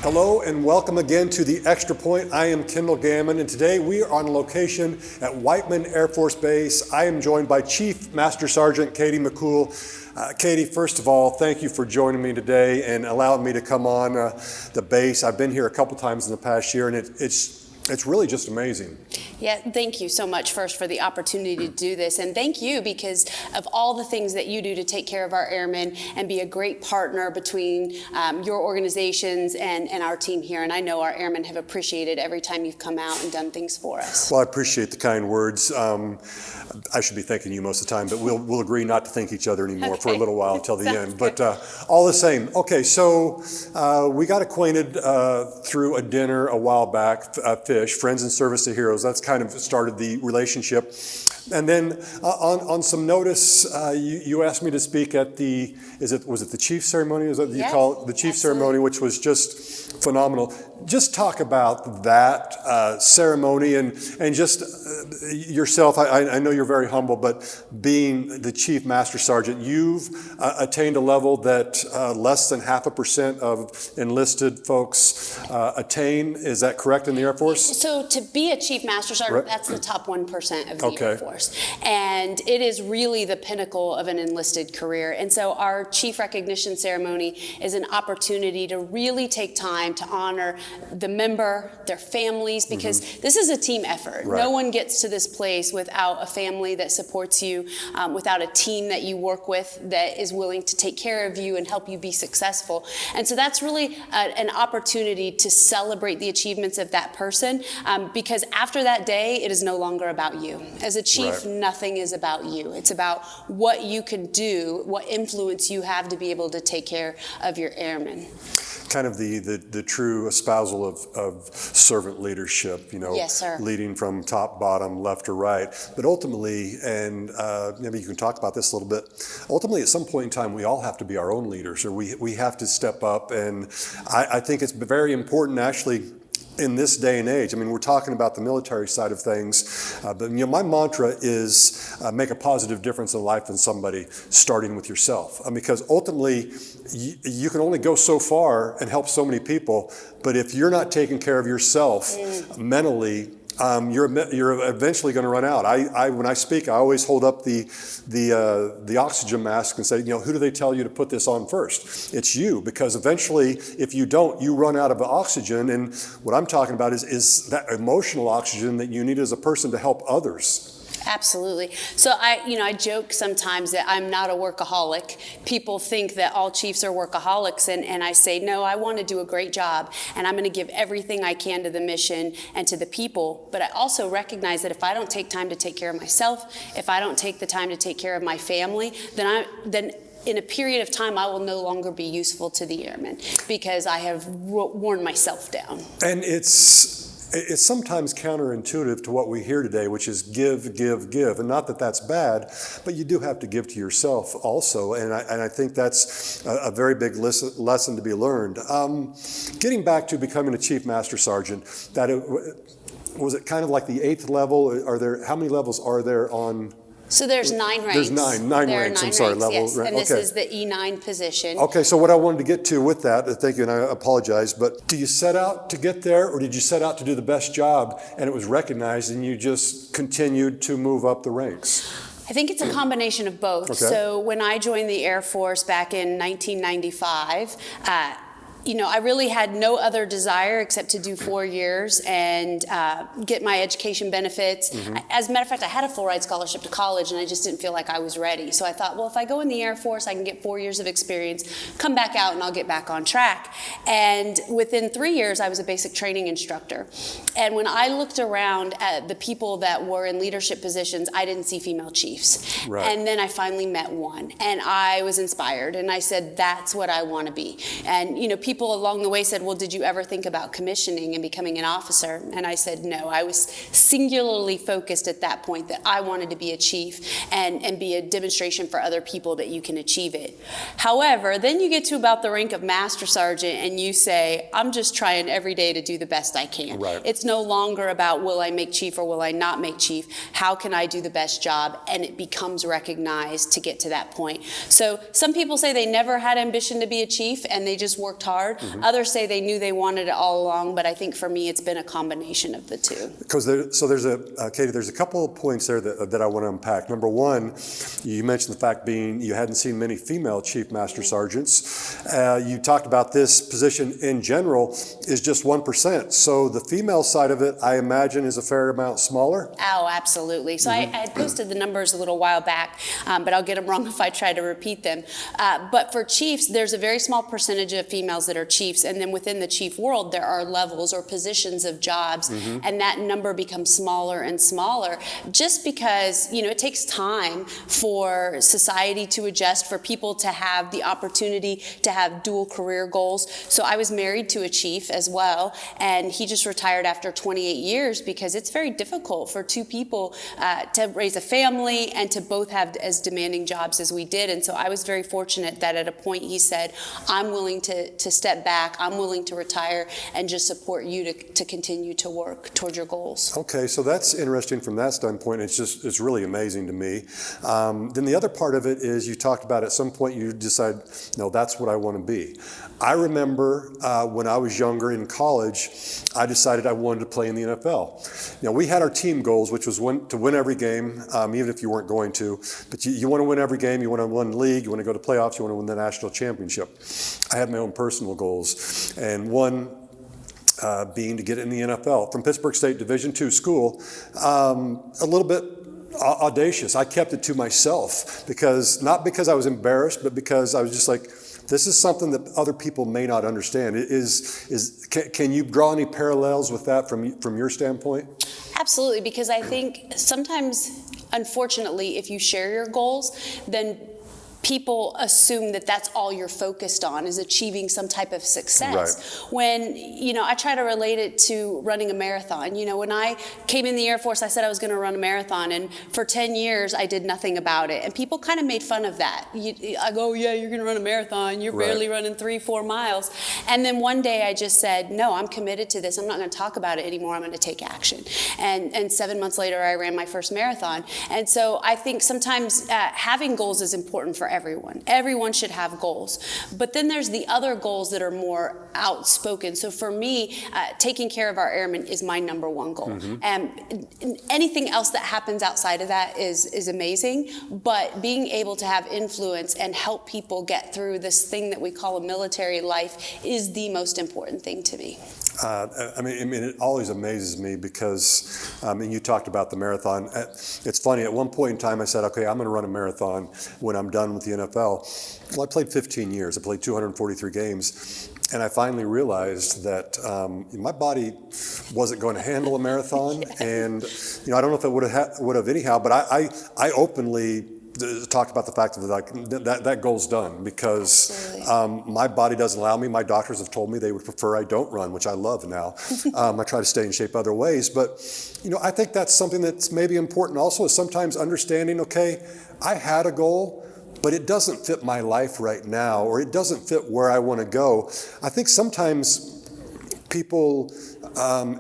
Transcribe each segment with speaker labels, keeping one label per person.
Speaker 1: Hello and welcome again to The Extra Point. I am Kendall Gammon, and today we are on location at Whiteman Airforce Base. I am joined by Chief Master Sergeant Katie McCool. Katie, first of all, thank you for joining me today and allowing me to come on the base. I've been here a couple times in the past year, and it's really just amazing.
Speaker 2: Yeah, thank you so much first for the opportunity to do this, and thank you because of all the things that you do to take care of our airmen and be a great partner between your organizations and our team here. And I know our airmen have appreciated every time you've come out and done things for us.
Speaker 1: Well, I appreciate the kind words. I should be thanking you most of the time, but we'll agree not to thank each other anymore for a little while until the end. But all the same, okay, so we got acquainted through a dinner a while back, Fish, Friends in Service to Heroes. That's kind of started the relationship. And then on some notice, you asked me to speak at the, was it the chief ceremony? Is that what you call it? The chief ceremony, which was just phenomenal. Just talk about that ceremony and just yourself. I know you're very humble, but being the Chief Master Sergeant, you've attained a level that less than 0.5% of enlisted folks attain. Is that correct in the Air Force?
Speaker 2: So to be a Chief Master Sergeant, that's the top 1% of the Air Force. And it is really the pinnacle of an enlisted career. And so our Chief Recognition Ceremony is an opportunity to really take time to honor the member, their families, because this is a team effort. No one gets to this place without a family that supports you, without a team that you work with that is willing to take care of you and help you be successful. And so that's really an opportunity to celebrate the achievements of that person, because after that day, it is no longer about you. As a chief, nothing is about you. It's about what you can do, what influence you have to be able to take care of your airmen.
Speaker 1: Kind of the true espousal of servant leadership, you know, leading from top, bottom, left or right. But ultimately, and maybe you can talk about this a little bit, ultimately at some point in time we all have to be our own leaders, or we have to step up. And I think it's very important actually in this day and age. I mean, we're talking about the military side of things, but you know, my mantra is make a positive difference in the life of somebody, starting with yourself. Because ultimately, you can only go so far and help so many people, but if you're not taking care of yourself mentally, you're eventually going to run out. When I speak, I always hold up the oxygen mask and say, you know, who do they tell you to put this on first? It's you, because eventually, if you don't, you run out of oxygen. And what I'm talking about is that emotional oxygen that you need as a person to help others.
Speaker 2: Absolutely. So I joke sometimes that I'm not a workaholic. People think that all chiefs are workaholics, and I say, no, I want to do a great job, and I'm going to give everything I can to the mission and to the people. But I also recognize that if I don't take time to take care of myself, if I don't take the time to take care of my family, then in a period of time, I will no longer be useful to the airmen because I have worn myself down.
Speaker 1: And it's sometimes counterintuitive to what we hear today, which is give, give, give. And not that that's bad, but you do have to give to yourself also. And I think that's a very big lesson to be learned. Getting back to becoming a Chief Master Sergeant, was it kind of like the 8th level? How many levels are there on?
Speaker 2: So there's 9 ranks.
Speaker 1: There's nine ranks. I'm sorry, level.
Speaker 2: Yes. And this is the E9 position.
Speaker 1: Okay, so what I wanted to get to with that, thank you, and I apologize, but do you set out to get there, or did you set out to do the best job and it was recognized and you just continued to move up the ranks?
Speaker 2: I think it's a combination of both. Okay. So when I joined the Air Force back in 1995, I really had no other desire except to do 4 years and get my education benefits. As a matter of fact, I had a full-ride scholarship to college, and I just didn't feel like I was ready. So I thought, well, if I go in the Air Force, I can get 4 years of experience, come back out, and I'll get back on track. And within 3 years, I was a basic training instructor. And when I looked around at the people that were in leadership positions, I didn't see female chiefs. Right. And then I finally met one, and I was inspired, and I said, that's what I want to be. And, people along the way said, well, did you ever think about commissioning and becoming an officer? And I said, no. I was singularly focused at that point that I wanted to be a chief and be a demonstration for other people that you can achieve it. However, then you get to about the rank of Master Sergeant and you say, I'm just trying every day to do the best I can. Right. It's no longer about will I make chief or will I not make chief? How can I do the best job? And it becomes recognized to get to that point. So some people say they never had ambition to be a chief and they just worked hard hard. Others say they knew they wanted it all along, but I think for me, it's been a combination of the two.
Speaker 1: Because Katie, there's a couple of points there that I want to unpack. Number one, you mentioned the fact being you hadn't seen many female Chief Master Sergeants. You talked about this position in general is just 1%. So the female side of it, I imagine, is a fair amount smaller?
Speaker 2: Oh, absolutely. So I had posted the numbers a little while back, but I'll get them wrong if I try to repeat them. But for chiefs, there's a very small percentage of females that are chiefs, and then within the chief world, there are levels or positions of jobs, and that number becomes smaller and smaller just because, it takes time for society to adjust, for people to have the opportunity to have dual career goals. So I was married to a chief as well, and he just retired after 28 years because it's very difficult for two people to raise a family and to both have as demanding jobs as we did. And so I was very fortunate that at a point he said, I'm willing to step back, I'm willing to retire and just support you to continue to work towards your goals.
Speaker 1: Okay, so that's interesting from that standpoint. It's really amazing to me. Then the other part of it is you talked about at some point you decide, no, that's what I want to be. I remember when I was younger in college, I decided I wanted to play in the NFL. We had our team goals, which was to win every game, even if you weren't going to. But you want to win every game, you want to win the league, you want to go to playoffs, you want to win the national championship. I had my own personal goals, and one being to get in the NFL. From Pittsburgh State Division II school, a little bit audacious. I kept it to myself not because I was embarrassed, but because I was just like, this is something that other people may not understand. Can you draw any parallels with that from your standpoint?
Speaker 2: Absolutely, because I think sometimes, unfortunately, if you share your goals, then people assume that that's all you're focused on is achieving some type of success. Right. When, I try to relate it to running a marathon. When I came in the Air Force, I said I was going to run a marathon, and for 10 years, I did nothing about it. And people kind of made fun of that. I go, yeah, you're going to run a marathon. You're barely running 3-4 miles. And then one day I just said, no, I'm committed to this. I'm not going to talk about it anymore. I'm going to take action. And 7 months later, I ran my first marathon. And so I think sometimes having goals is important for everyone. Everyone should have goals. But then there's the other goals that are more outspoken. So for me, taking care of our airmen is my number one goal. And anything else that happens outside of that is amazing. But being able to have influence and help people get through this thing that we call a military life is the most important thing to me.
Speaker 1: It always amazes me because, you talked about the marathon. It's funny, at one point in time I said, okay, I'm going to run a marathon when I'm done with the NFL. Well, I played 15 years. I played 243 games. And I finally realized that my body wasn't going to handle a marathon. And, I don't know if it would have anyhow, but I openly talked about the fact that goal's done because my body doesn't allow me. My doctors have told me they would prefer I don't run, which I love now. I try to stay in shape other ways. But, I think that's something that's maybe important also is sometimes understanding, okay, I had a goal, but it doesn't fit my life right now, or it doesn't fit where I want to go. I think sometimes people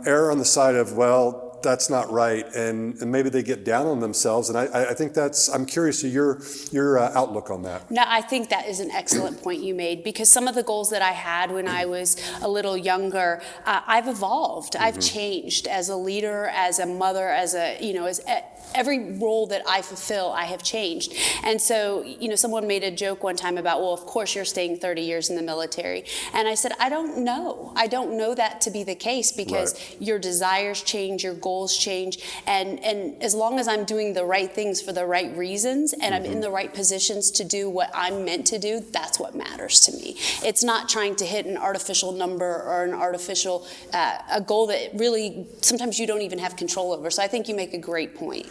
Speaker 1: err on the side of, well, that's not right, and maybe they get down on themselves, and I think I'm curious to your outlook on that.
Speaker 2: No, I think that is an excellent point you made, because some of the goals that I had when I was a little younger, I've evolved, I've changed as a leader, as a mother, as every role that I fulfill, I have changed. And so, someone made a joke one time about, well, of course you're staying 30 years in the military. And I said, I don't know. I don't know that to be the case because your desires change, your goals change. And as long as I'm doing the right things for the right reasons and I'm in the right positions to do what I'm meant to do, that's what matters to me. It's not trying to hit an artificial number or an artificial, a goal that really sometimes you don't even have control over. So I think you make a great point.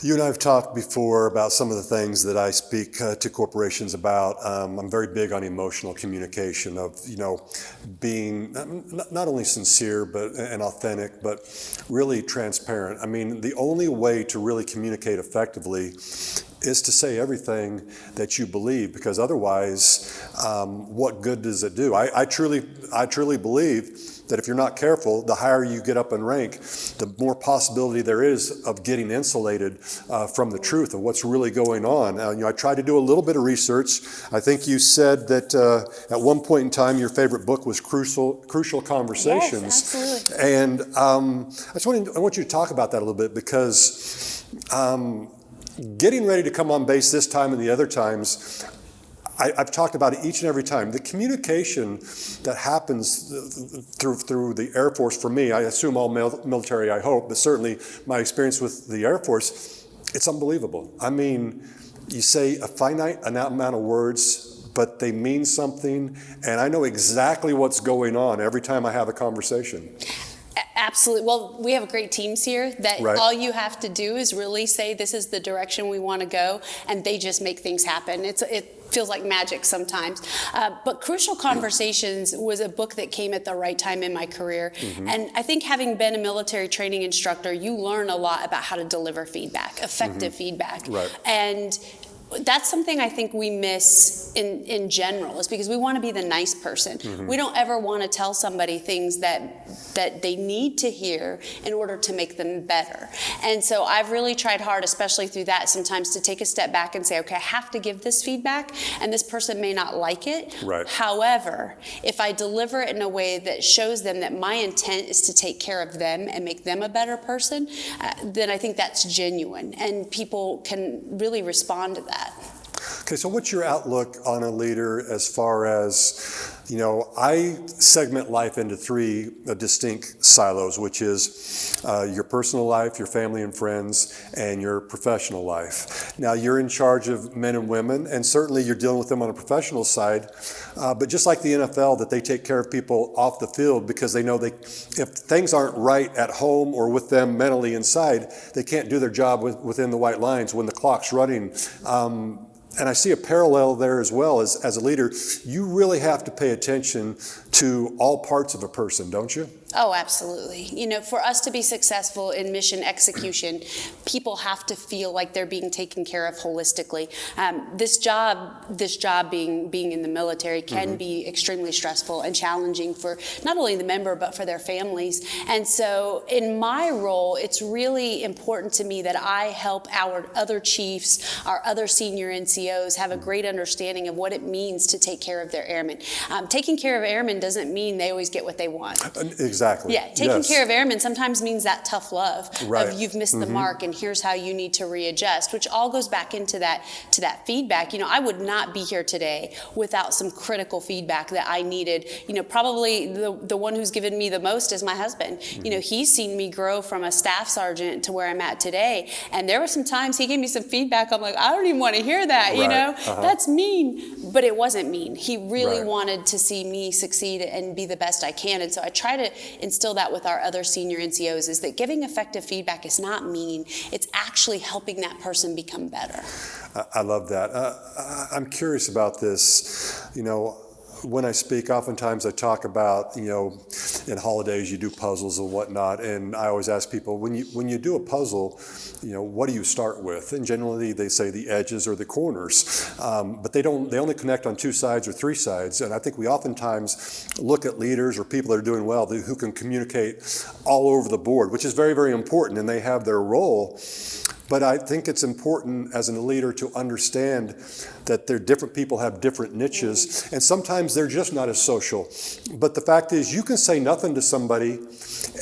Speaker 1: You and I have talked before about some of the things that I speak to corporations about. I'm very big on emotional communication of, being not only sincere and authentic, but really transparent. The only way to really communicate effectively is to say everything that you believe, because otherwise, what good does it do? I truly believe that if you're not careful, the higher you get up in rank, the more possibility there is of getting insulated from the truth of what's really going on. I tried to do a little bit of research. I think you said that at one point in time, your favorite book was Crucial Conversations.
Speaker 2: Yes, absolutely.
Speaker 1: And I want you to talk about that a little bit, because getting ready to come on base this time and the other times, I've talked about it each and every time. The communication that happens through the Air Force, for me, I assume all military, I hope, but certainly my experience with the Air Force, it's unbelievable. I mean, you say a finite amount of words, but they mean something, and I know exactly what's going on every time I have a conversation.
Speaker 2: Absolutely. Well, we have great teams here that
Speaker 1: Right.
Speaker 2: all you have to do is really say, this is the direction we want to go, and they just make things happen. It feels like magic sometimes. But Crucial Conversations was a book that came at the right time in my career. Mm-hmm. And I think, having been a military training instructor, you learn a lot about how to deliver feedback, effective feedback.
Speaker 1: Right.
Speaker 2: And that's something I think we miss in general, is because we want to be the nice person. Mm-hmm. We don't ever want to tell somebody things that they need to hear in order to make them better. And so I've really tried hard, especially through that, sometimes to take a step back and say, okay, I have to give this feedback, and this person may not like it.
Speaker 1: Right.
Speaker 2: However, if I deliver it in a way that shows them that my intent is to take care of them and make them a better person, then I think that's genuine, and people can really respond to that.
Speaker 1: Okay, so what's your outlook on a leader as far as, I segment life into three distinct silos, which is your personal life, your family and friends, and your professional life. Now, you're in charge of men and women, and certainly you're dealing with them on a professional side, but just like the NFL, that they take care of people off the field, because they know if things aren't right at home or with them mentally inside, they can't do their job within the white lines when the clock's running. And I see a parallel there as well. As a leader, you really have to pay attention to all parts of a person, don't you?
Speaker 2: Oh, absolutely. For us to be successful in mission execution, people have to feel like they're being taken care of holistically. This job being in the military can be extremely stressful and challenging for not only the member, but for their families. And so in my role, it's really important to me that I help our other chiefs, our other senior NCOs have a great understanding of what it means to take care of their airmen. Taking care of airmen doesn't mean they always get what they want.
Speaker 1: Exactly.
Speaker 2: Yeah, taking care of airmen sometimes means that tough love of you've missed the mark, and here's how you need to readjust, which all goes back into that feedback. I would not be here today without some critical feedback that I needed. Probably the one who's given me the most is my husband. He's seen me grow from a staff sergeant to where I'm at today, and there were some times he gave me some feedback. I'm like, I don't even want to hear that. That's mean, but it wasn't mean. He really wanted to see me succeed and be the best I can, and so I try to instill that with our other senior NCOs, is that giving effective feedback is not mean. It's actually helping that person become better.
Speaker 1: I love that. I'm curious about this. When I speak, oftentimes I talk about, in holidays you do puzzles and whatnot, and I always ask people, when you do a puzzle, what do you start with? And generally they say the edges or the corners, but they only connect on two sides or three sides. And I think we oftentimes look at leaders or people that are doing well who can communicate all over the board, which is very, very important, and they have their role. But I think it's important as a leader to understand that different people have different niches, and sometimes they're just not as social. But the fact is, you can say nothing to somebody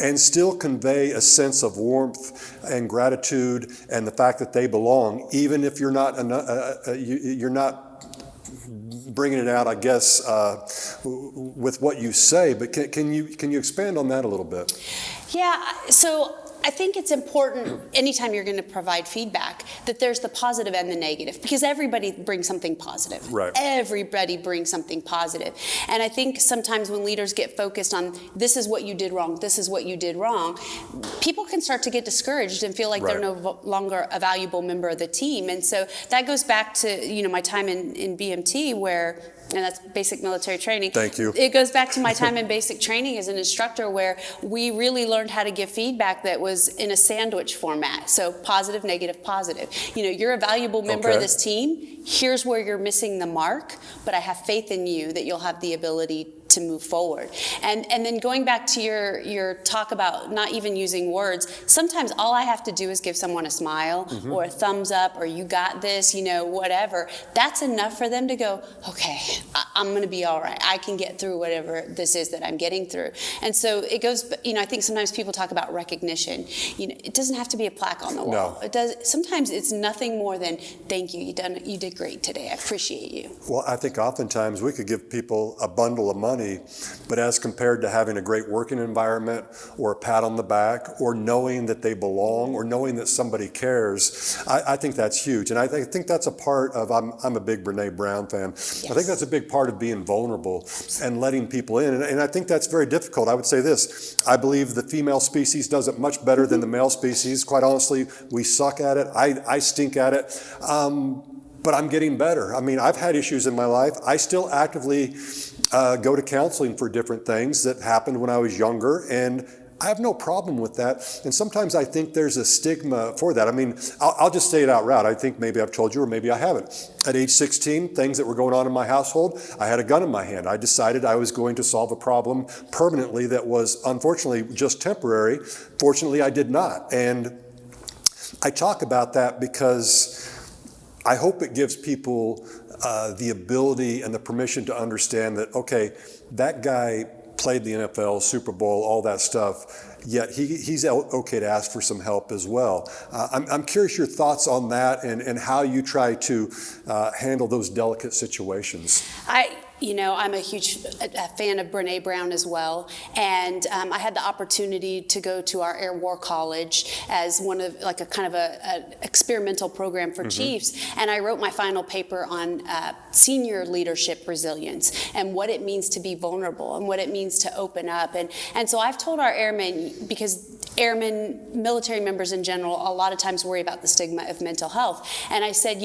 Speaker 1: and still convey a sense of warmth and gratitude and the fact that they belong, even if you're not bringing it out, I guess, with what you say. But can you expand on that a little bit? Yeah.
Speaker 2: So I think it's important anytime you're going to provide feedback that there's the positive and the negative, because everybody brings something positive.
Speaker 1: Right.
Speaker 2: Everybody brings something positive. And I think sometimes when leaders get focused on this is what you did wrong, this is what you did wrong, people can start to get discouraged and feel like they're no longer a valuable member of the team. And so that goes back to my time in BMT, where and that's basic military training.
Speaker 1: Thank you.
Speaker 2: It goes back to my time in basic training as an instructor, where we really learned how to give feedback that was in a sandwich format. So positive, negative, positive. You're a valuable member of this team. Here's where you're missing the mark, but I have faith in you that you'll have the ability to move forward. And then going back to your talk about not even using words, sometimes all I have to do is give someone a smile or a thumbs up or you got this, whatever. That's enough for them to go, okay, I'm going to be all right. I can get through whatever this is that I'm getting through. And so it goes, I think sometimes people talk about recognition. It doesn't have to be a plaque on the wall.
Speaker 1: No.
Speaker 2: It does. Sometimes it's nothing more than, thank you, you did great today. I appreciate you.
Speaker 1: Well, I think oftentimes we could give people a bundle of money, but as compared to having a great working environment or a pat on the back or knowing that they belong or knowing that somebody cares, I think that's huge. And I think that's a part of, I'm a big Brene Brown fan. Yes. I think that's a big part of being vulnerable and letting people in. And I think that's very difficult. I would say this, I believe the female species does it much better than the male species. Quite honestly, we suck at it. I stink at it. But I'm getting better. I mean, I've had issues in my life. I still actively go to counseling for different things that happened when I was younger, and I have no problem with that. And sometimes I think there's a stigma for that. I mean, I'll just say it out loud. I think maybe I've told you or maybe I haven't. At age 16, things that were going on in my household, I had a gun in my hand. I decided I was going to solve a problem permanently that was unfortunately just temporary. Fortunately, I did not. And I talk about that because I hope it gives people the ability and the permission to understand that, okay, that guy played the NFL, Super Bowl, all that stuff, yet he's okay to ask for some help as well. I'm curious your thoughts on that and how you try to handle those delicate situations.
Speaker 2: I'm a huge fan of Brene Brown as well, and I had the opportunity to go to our Air War College as one of a kind of an experimental program for chiefs, and I wrote my final paper on senior leadership resilience and what it means to be vulnerable and what it means to open up, and so I've told our airmen, because airmen, military members in general, a lot of times worry about the stigma of mental health. And I said,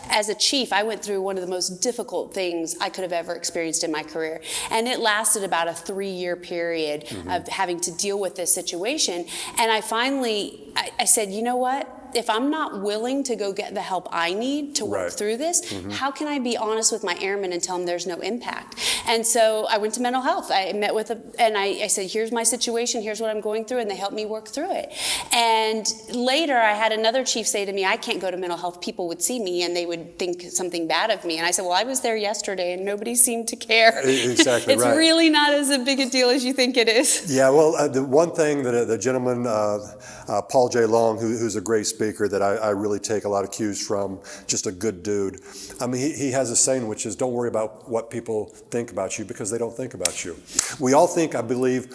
Speaker 2: as a chief, I went through one of the most difficult things I could have ever experienced in my career. And it lasted about a 3-year period of having to deal with this situation. And I finally, I said, you know what? If I'm not willing to go get the help I need to work through this, how can I be honest with my airmen and tell them there's no impact? And so I went to mental health. I met with and I said, here's my situation, here's what I'm going through, and they helped me work through it. And later I had another chief say to me, I can't go to mental health. People would see me and they would think something bad of me. And I said, well, I was there yesterday and nobody seemed to care.
Speaker 1: Exactly.
Speaker 2: It's really not as a big a deal as you think it is.
Speaker 1: Yeah, well, the one thing that the gentleman, Paul J. Long, who's a great speaker, that I really take a lot of cues from, just a good dude. I mean, he has a saying, which is, don't worry about what people think about you because they don't think about you. We all think, I believe,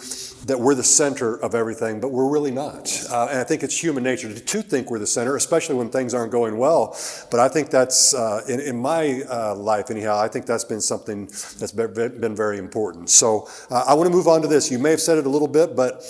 Speaker 1: that we're the center of everything, but we're really not. And I think it's human nature to think we're the center, especially when things aren't going well. But I think that's, in my life anyhow, I think that's been something that's been very important. So I want to move on to this. You may have said it a little bit, but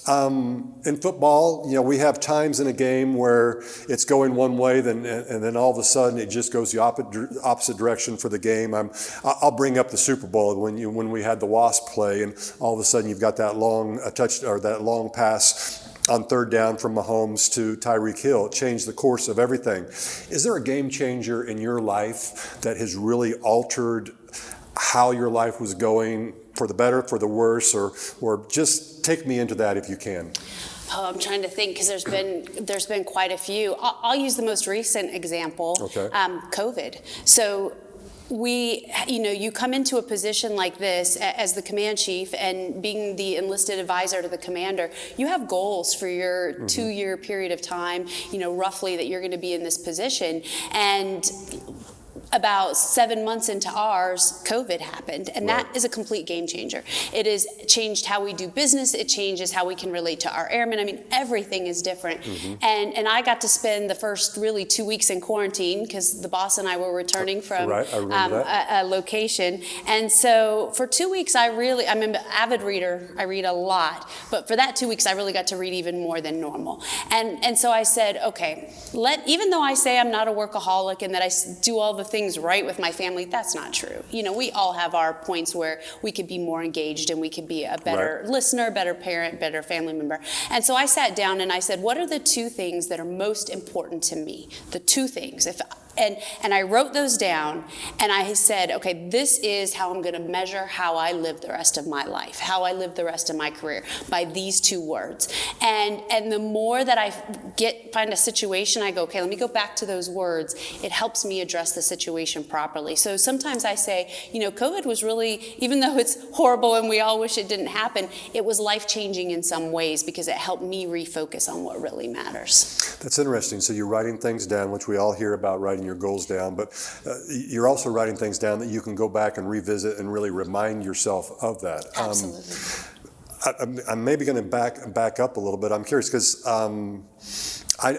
Speaker 1: in football, we have times in a game where it's going one way, and then all of a sudden it just goes the opposite direction for the game. I'll bring up the Super Bowl when we had the Wasp play, and all of a sudden you've got that long that long pass on 3rd down from Mahomes to Tyreek Hill. It changed the course of everything. Is there a game changer in your life that has really altered how your life was going, for the better, for the worse, or just take me into that if you can?
Speaker 2: Oh, I'm trying to think, because there's been quite a few. I'll use the most recent example, COVID. So you come into a position like this as the command chief, and being the enlisted advisor to the commander, you have goals for your 2-year period of time, roughly, that you're going to be in this position. And about 7 months into ours, COVID happened, and that is a complete game changer. It has changed how we do business. It changes how we can relate to our airmen. I mean, everything is different. And I got to spend the first really 2 weeks in quarantine because the boss and I were returning from a location. And so for 2 weeks, I'm an avid reader. I read a lot. But for that 2 weeks, I really got to read even more than normal. And so I said, okay, even though I say I'm not a workaholic and that I do all the things things right with my family. That's not true. We all have our points where we could be more engaged and we could be a better listener, better parent, better family member. And so I sat down and I said, what are the 2 things that are most important to me? The 2 things. And I wrote those down, and I said, okay, this is how I'm going to measure how I live the rest of my life, how I live the rest of my career, by these 2 words. And the more that I find a situation, I go, okay, let me go back to those words. It helps me address the situation properly. So sometimes I say, COVID was really, even though it's horrible and we all wish it didn't happen, it was life-changing in some ways because it helped me refocus on what really matters.
Speaker 1: That's interesting. So you're writing things down, which we all hear about, writing your goals down, but you're also writing things down that you can go back and revisit and really remind yourself of that.
Speaker 2: Absolutely.
Speaker 1: I'm maybe going to back up a little bit. I'm curious because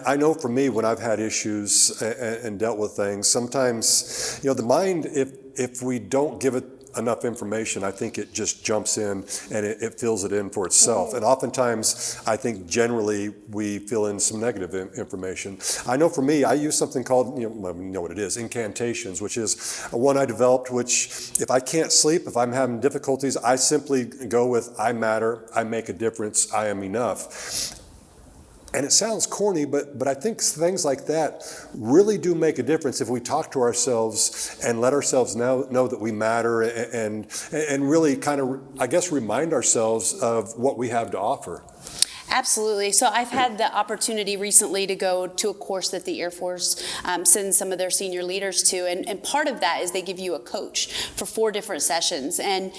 Speaker 1: I know for me, when I've had issues and dealt with things, sometimes, the mind, if we don't give it enough information, I think it just jumps in and it fills it in for itself. And oftentimes, I think generally we fill in some negative information. I know for me, I use something called, you know what it is, incantations, which is one I developed, which if I can't sleep, if I'm having difficulties, I simply go with, I matter, I make a difference, I am enough. And it sounds corny, but I think things like that really do make a difference if we talk to ourselves and let ourselves know that we matter and really kind of, I guess, remind ourselves of what we have to offer.
Speaker 2: Absolutely. So I've had the opportunity recently to go to a course that the Air Force sends some of their senior leaders to, and part of that is they give you a coach for 4 different sessions and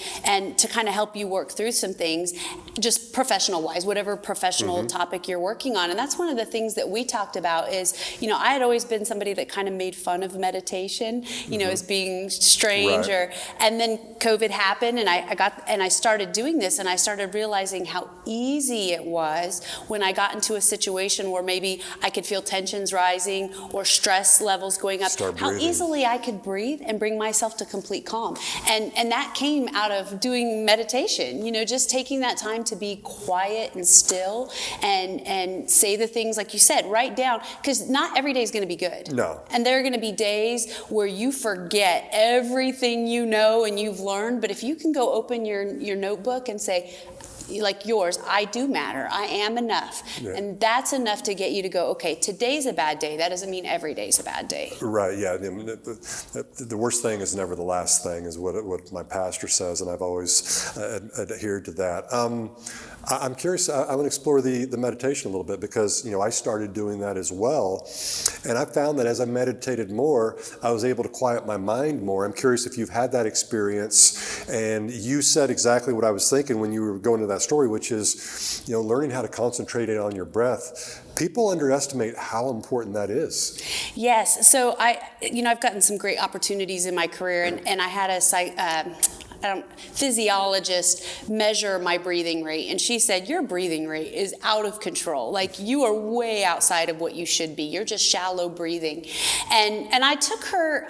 Speaker 2: to kind of help you work through some things, just professional-wise, whatever professional topic you're working on. And that's one of the things that we talked about is, I had always been somebody that kind of made fun of meditation, as being strange, and then COVID happened, and I started doing this, and I started realizing how easy it was when I got into a situation where maybe I could feel tensions rising or stress levels going up, how easily I could breathe and bring myself to complete calm. And that came out of doing meditation, just taking that time to be quiet and still and say the things like you said, write down, because not every day is going to be good.
Speaker 1: No.
Speaker 2: And there are going to be days where you forget everything you know and you've learned, but if you can go open your notebook and say, like yours, I do matter, I am enough. Yeah. And that's enough to get you to go, okay, today's a bad day. That doesn't mean every day's a bad day.
Speaker 1: Right, yeah. The worst thing is never the last thing, is what my pastor says, and I've always adhered to that. I'm curious, I want to explore the meditation a little bit, because I started doing that as well, and I found that as I meditated more, I was able to quiet my mind more. I'm curious if you've had that experience, and you said exactly what I was thinking when you were going to that story, which is, learning how to concentrate on your breath. People underestimate how important that is. Yes, so I've gotten some great opportunities in my career, and I had a physiologist measure my breathing rate, and she said, your breathing rate is out of control. Like, you are way outside of what you should be. You're just shallow breathing. And I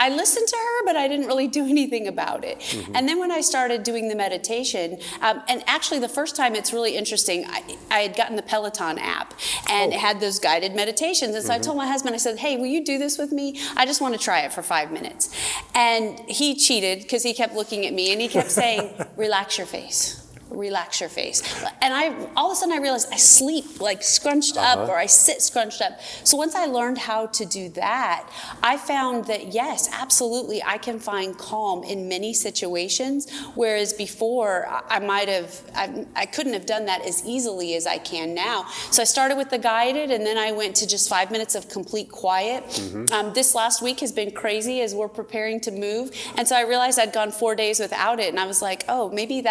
Speaker 1: listened to her, but I didn't really do anything about it. And then when I started doing the meditation, and actually the first time, it's really interesting, I had gotten the Peloton app, and it had those guided meditations. And so I told my husband, I said, hey, will you do this with me? I just want to try it for 5 minutes. And he cheated, because he kept looking at me, and he kept saying, relax your face. Relax your face. And all of a sudden I realized I sleep like scrunched up, or I sit scrunched up. So once I learned how to do that, I found that yes, absolutely, I can find calm in many situations, whereas before I couldn't have done that as easily as I can now. So I started with the guided, and then I went to just 5 minutes of complete quiet. This last week has been crazy as we're preparing to move, and so I realized I'd gone 4 days without it, and I was like, oh, maybe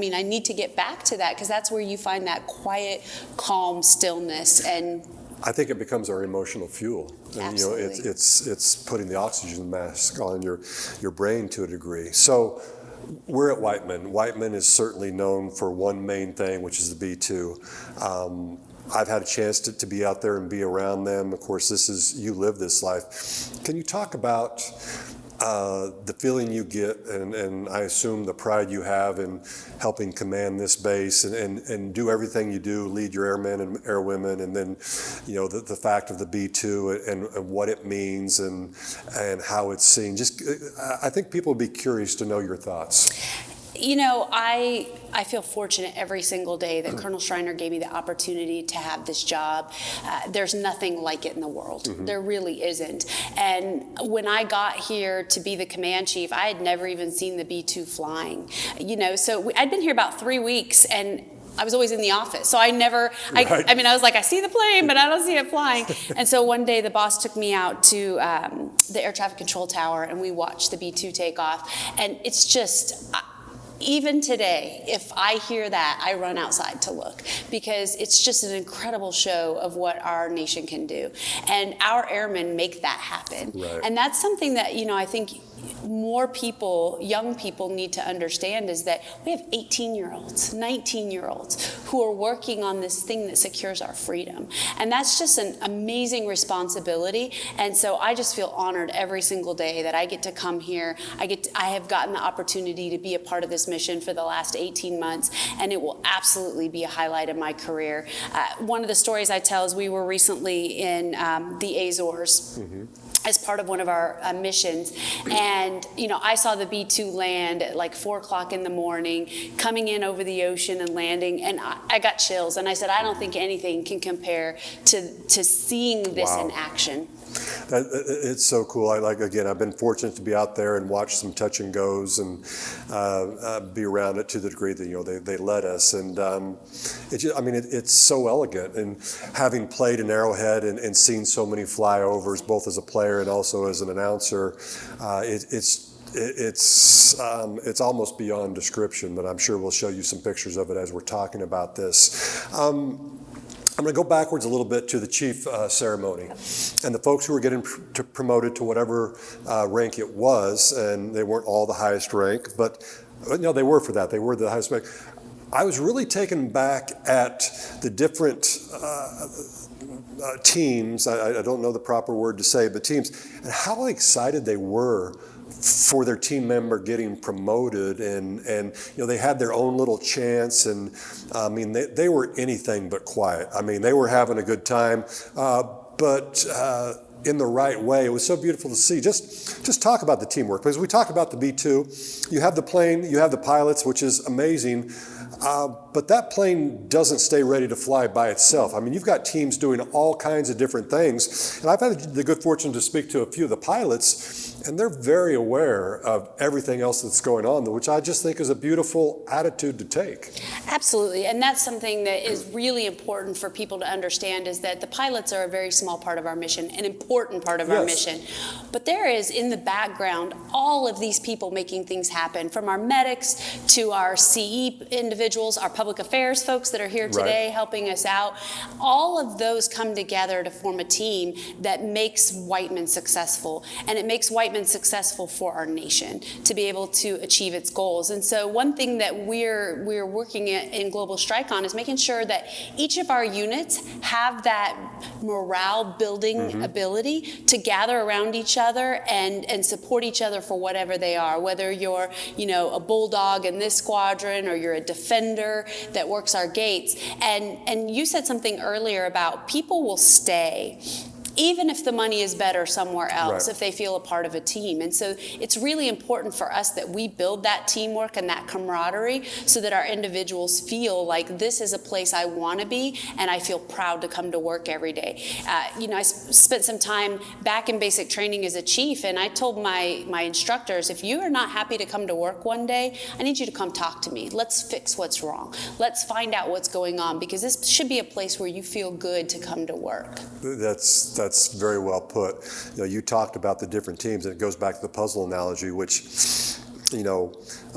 Speaker 1: I need to get back to that, because that's where you find that quiet, calm stillness. And I think it becomes our emotional fuel. And, absolutely. It's putting the oxygen mask on your brain to a degree. So we're at Whiteman. Whiteman is certainly known for one main thing, which is the B2. I've had a chance to be out there and be around them. Of course, you live this life. Can you talk about the feeling you get, and I assume the pride you have in helping command this base and do everything you do, lead your airmen and airwomen, and then, the fact of the B-2 and what it means and how it's seen. I think people would be curious to know your thoughts.
Speaker 2: I feel fortunate every single day that Colonel Schreiner gave me the opportunity to have this job. There's nothing like it in the world. Mm-hmm. There really isn't. And when I got here to be the command chief, I had never even seen the B-2 flying. So I'd been here about 3 weeks, and I was always in the office. So I was like, I see the plane, but I don't see it flying. And so one day the boss took me out to the air traffic control tower, and we watched the B-2 take off. And it's just, even today, if I hear that, I run outside to look, because it's just an incredible show of what our nation can do. And our airmen make that happen.
Speaker 1: Right.
Speaker 2: And that's something that, I think more people, young people, need to understand, is that we have 18-year-olds, 19-year-olds who are working on this thing that secures our freedom. And that's just an amazing responsibility. And so I just feel honored every single day that I get to come here. I have gotten the opportunity to be a part of this mission for the last 18 months, and it will absolutely be a highlight of my career. One of the stories I tell is we were recently in the Azores. Mm-hmm. As part of one of our missions. And, I saw the B-2 land at like 4 o'clock in the morning, coming in over the ocean and landing, and I got chills. And I said, I don't think anything can compare to seeing this in action.
Speaker 1: It's so cool. I've been fortunate to be out there and watch some touch and goes and be around it to the degree that they let us. And it's so elegant. And having played in Arrowhead and seen so many flyovers, both as a player and also as an announcer, it's almost beyond description. But I'm sure we'll show you some pictures of it as we're talking about this. I'm going to go backwards a little bit to the chief ceremony and the folks who were getting promoted to whatever rank it was, and they weren't all the highest rank, but they were for that. They were the highest rank. I was really taken back at the different teams. I don't know the proper word to say, but teams, and how excited they were for their team member getting promoted, and they had their own little chants, and they were anything but quiet. They were having a good time, but in the right way. It was so beautiful to see. Just talk about the teamwork, because we talk about the B-2. You have the plane, you have the pilots, which is amazing. But that plane doesn't stay ready to fly by itself. You've got teams doing all kinds of different things. And I've had the good fortune to speak to a few of the pilots, and they're very aware of everything else that's going on, which I just think is a beautiful attitude to take.
Speaker 2: Absolutely. And that's something that is really important for people to understand, is that the pilots are a very small part of our mission, an important part of our mission. But there is, in the background, all of these people making things happen, from our medics to our CE individuals, our public affairs folks that are here today helping us out. All of those come together to form a team that makes Whiteman successful, and it makes Whiteman successful for our nation to be able to achieve its goals. And so one thing that we're working in Global Strike on is making sure that each of our units have that morale building ability to gather around each other and support each other for whatever they are, whether you're a bulldog in this squadron, or you're a defender that works our gates. And you said something earlier about people will stay even if the money is better somewhere else, if they feel a part of a team. And so it's really important for us that we build that teamwork and that camaraderie so that our individuals feel like this is a place I want to be, and I feel proud to come to work every day. I spent some time back in basic training as a chief, and I told my instructors, if you are not happy to come to work one day, I need you to come talk to me. Let's fix what's wrong. Let's find out what's going on, because this should be a place where you feel good to come to work.
Speaker 1: That's very well put. You talked about the different teams, and it goes back to the puzzle analogy, which, a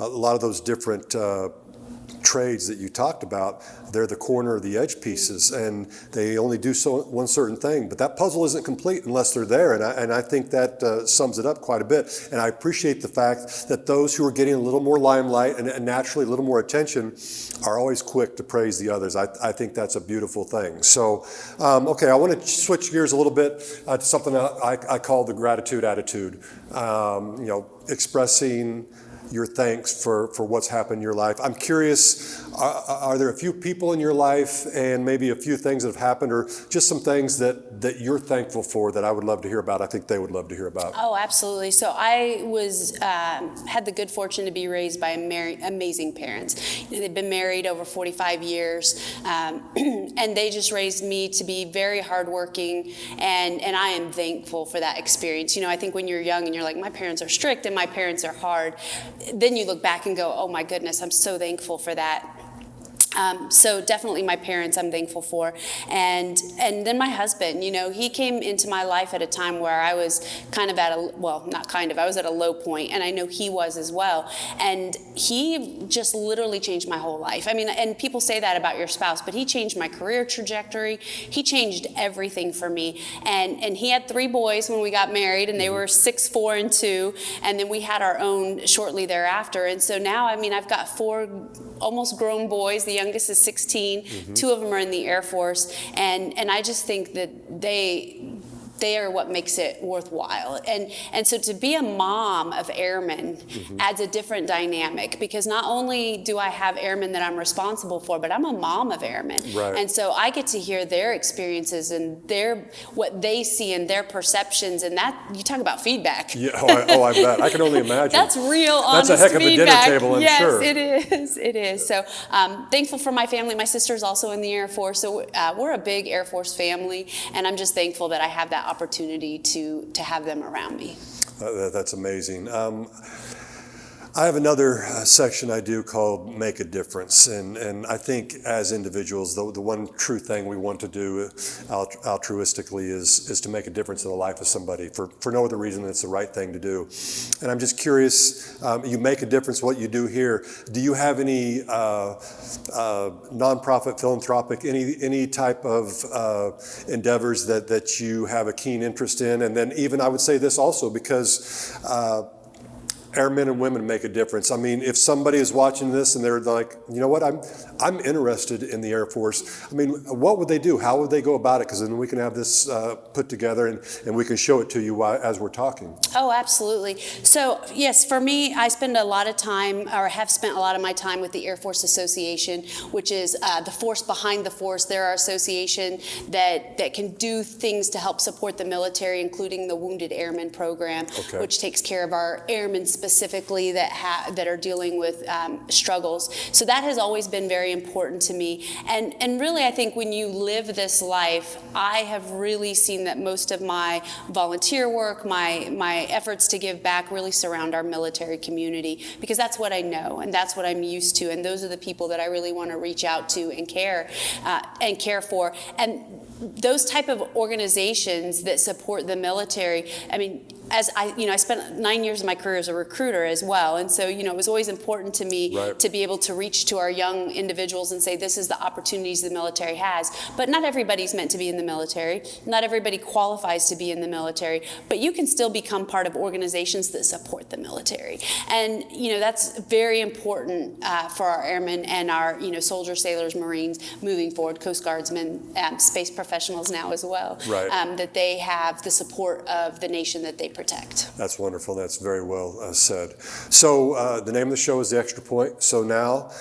Speaker 1: lot of those different trades that you talked about, they're the corner or the edge pieces, and they only do one certain thing. But that puzzle isn't complete unless they're there, and I think that sums it up quite a bit. And I appreciate the fact that those who are getting a little more limelight and naturally a little more attention are always quick to praise the others. I think that's a beautiful thing. So, okay, I want to switch gears a little bit to something that I call the gratitude attitude. Expressing your thanks for what's happened in your life. I'm curious, are there a few people in your life and maybe a few things that have happened, or just some things that you're thankful for that I would love to hear about? I think they would love to hear about.
Speaker 2: Oh, absolutely. So I was had the good fortune to be raised by amazing parents. They've been married over 45 years, and they just raised me to be very hardworking, and I am thankful for that experience. I think when you're young and you're like, my parents are strict and my parents are hard, then you look back and go, oh my goodness, I'm so thankful for that. So definitely my parents I'm thankful for. And then my husband, he came into my life at a time where I was kind of I was at a low point, and I know he was as well. And he just literally changed my whole life. I mean, and people say that about your spouse, but he changed my career trajectory. He changed everything for me. And he had 3 boys when we got married, and they were 6, 4, and 2. And then we had our own shortly thereafter. And so now, I've got 4 almost grown boys. The youngest is 16. 2 of them are in the Air Force, and I just think that they are what makes it worthwhile. And so to be a mom of airmen adds a different dynamic, because not only do I have airmen that I'm responsible for, but I'm a mom of airmen.
Speaker 1: Right.
Speaker 2: And so I get to hear their experiences and what they see and their perceptions, and that, you talk about feedback.
Speaker 1: Yeah, I bet. I can only imagine.
Speaker 2: That's real, honest
Speaker 1: feedback. That's a heck of
Speaker 2: feedback.
Speaker 1: a dinner table, I'm sure.
Speaker 2: Yes, it is. So thankful for my family. My sister's also in the Air Force, so we're a big Air Force family, and I'm just thankful that I have that opportunity to have them around me.
Speaker 1: That's amazing. I have another section I do called Make a Difference, and I think as individuals, the one true thing we want to do altruistically is to make a difference in the life of somebody for no other reason than it's the right thing to do. And I'm just curious, you make a difference, what you do here. Do you have any nonprofit, philanthropic, any type of endeavors that you have a keen interest in? And then even I would say this also, because airmen and women make a difference. I mean, if somebody is watching this and they're like, you know what, I'm interested in the Air Force. I mean, what would they do? How would they go about it? Because then we can have this put together and we can show it to you as we're talking.
Speaker 2: Oh, absolutely. So yes, for me, I spend a lot of time, or have spent a lot of my time with the Air Force Association, which is the force behind the force. They're our association that can do things to help support the military, including the Wounded Airmen program, which takes care of our airmen specifically that are dealing with struggles. So that has always been very important to me. And really, I think when you live this life, I have really seen that most of my volunteer work, my efforts to give back really surround our military community, because that's what I know and that's what I'm used to. And those are the people that I really want to reach out to and care for. And those type of organizations that support the military, I mean, as I spent 9 years of my career as a recruiter as well, and so it was always important to me to be able to reach to our young individuals and say, this is the opportunities the military has. But not everybody's meant to be in the military. Not everybody qualifies to be in the military. But you can still become part of organizations that support the military, and that's very important for our airmen and our soldiers, sailors, Marines moving forward, Coast Guardsmen, space professionals now as well. That they have the support of the nation that they protect.
Speaker 1: That's wonderful. That's very well said. So the name of the show is The Extra Point. So now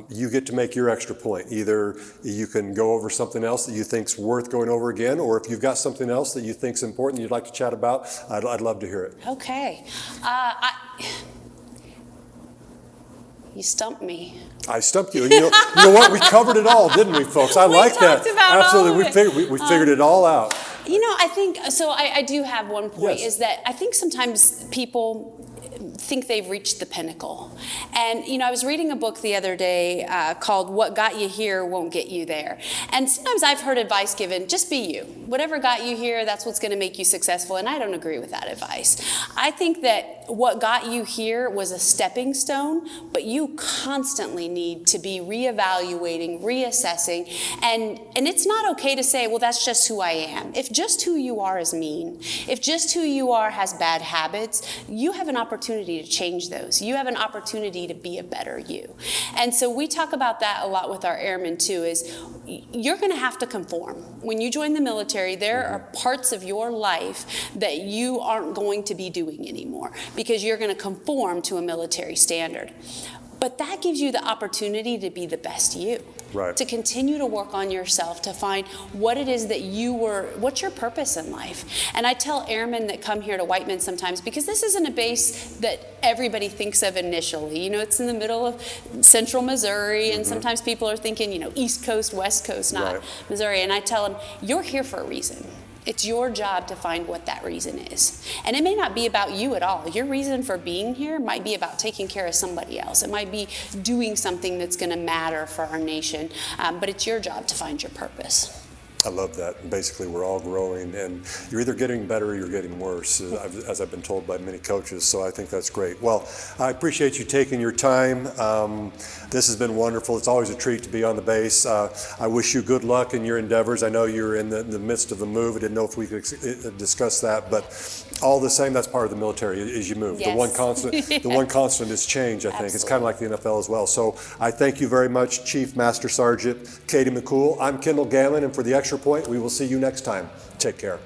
Speaker 1: you get to make your extra point. Either you can go over something else that you think's worth going over again, or if you've got something else that you think's important you'd like to chat about, I'd love to hear it.
Speaker 2: Okay. You stumped me.
Speaker 1: I stumped you. You know what? We covered it all, didn't we, folks? I like that. Absolutely. We figured it all out.
Speaker 2: I think so. I do have one point, is that I think sometimes people think they've reached the pinnacle. And, I was reading a book the other day called What Got You Here Won't Get You There. And sometimes I've heard advice given, just be you. Whatever got you here, that's what's going to make you successful. And I don't agree with that advice. I think that what got you here was a stepping stone, but you constantly need to be reevaluating, reassessing. And it's not okay to say, well, that's just who I am. If just who you are is mean, if just who you are has bad habits, you have an opportunity to change those. You have an opportunity to be a better you. And so we talk about that a lot with our airmen too, is you're going to have to conform. When you join the military, there are parts of your life that you aren't going to be doing anymore because you're going to conform to a military standard. But that gives you the opportunity to be the best you.
Speaker 1: Right.
Speaker 2: To continue to work on yourself, to find what it is that what's your purpose in life. And I tell airmen that come here to Whiteman sometimes, because this isn't a base that everybody thinks of initially. It's in the middle of central Missouri, and sometimes people are thinking, East Coast, West Coast, not Missouri. And I tell them, you're here for a reason. It's your job to find what that reason is. And it may not be about you at all. Your reason for being here might be about taking care of somebody else. It might be doing something that's going to matter for our nation. But it's your job to find your purpose.
Speaker 1: I love that. Basically, we're all growing, and you're either getting better or you're getting worse, as I've been told by many coaches. So I think that's great. Well, I appreciate you taking your time. This has been wonderful. It's always a treat to be on the base. I wish you good luck in your endeavors. I know you're in the midst of a move. I didn't know if we could discuss that, but all the same, that's part of the military is you move.
Speaker 2: Yes.
Speaker 1: The one constant is change, I think. Absolutely. It's kind of like the NFL as well. So I thank you very much, Chief Master Sergeant Katie McCool. I'm Kendall Ganlon, and for the Extra Point, we will see you next time. Take care.